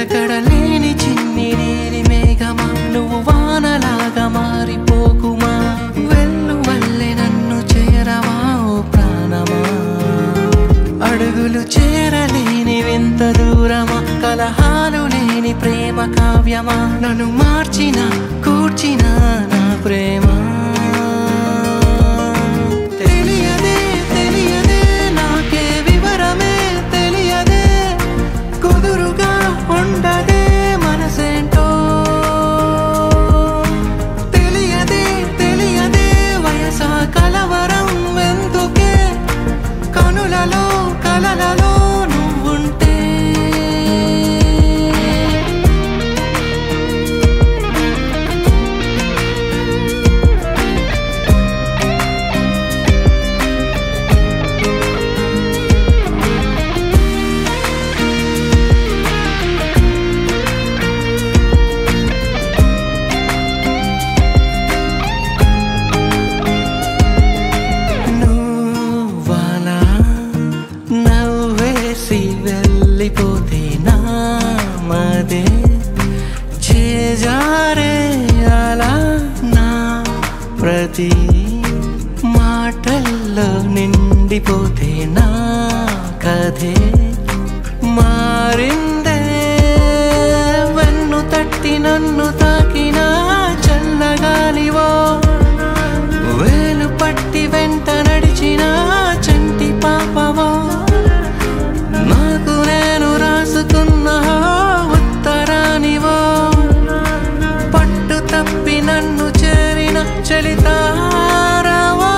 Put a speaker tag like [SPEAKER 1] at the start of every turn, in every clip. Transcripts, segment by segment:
[SPEAKER 1] నిలకడలేని చిన్ని నీలి మేఘమా నువ్వు వానలాగా మారిపోకుమా వెళ్ళు వల్లే నన్ను చేరవా ఓ ప్రాణమా అడుగులు చేరలేని వింత దూరమా కలహాలు లేని ప్రేమ కావ్యమా నన్ను మార్చిన కూర్చిన నా ప్రేమ తెలియదే తెలియదే నాకే వివరమే తెలియదే కుదురుగా ఉండదే మనసేంటో తెలియదే తెలియదే వయసా కలవరం ఎందుకే కనులలో కలలలో నువ్వుంటే నువ్వలా నవ్వేసి వెళ్ళిపోతే నా మదే చేజారే అలా నా ప్రతి మాటల్లో నిండిపోతే నా కథే మారిందే వెన్ను తట్టి నన్ను తాకిన చల్లగాలివో వేలు పట్టి వెంట నడిచిన చంటి పాపవో నాకు నేను రాసుకున్న ఉత్తరానివో పట్టు తప్పి నన్ను చేరిన చలితారవో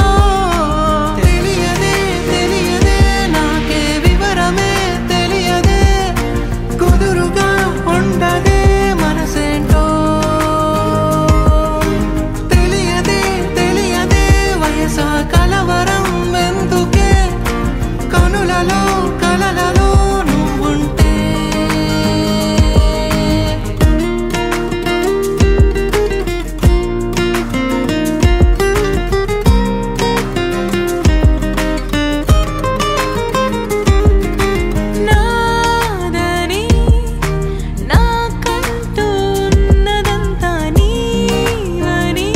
[SPEAKER 1] తెలియదే తెలియదే నాకే వివరమే తెలియదే కుదురుగా ఉండదే మనసేంటో తెలియదే తెలియదే వయసా కలవరం ఎందుకే కనులలో కలలలో నువ్వుంటే నాదని నాకంటూ ఉన్నదంతా నీవని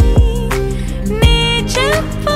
[SPEAKER 1] నీ చెప్ప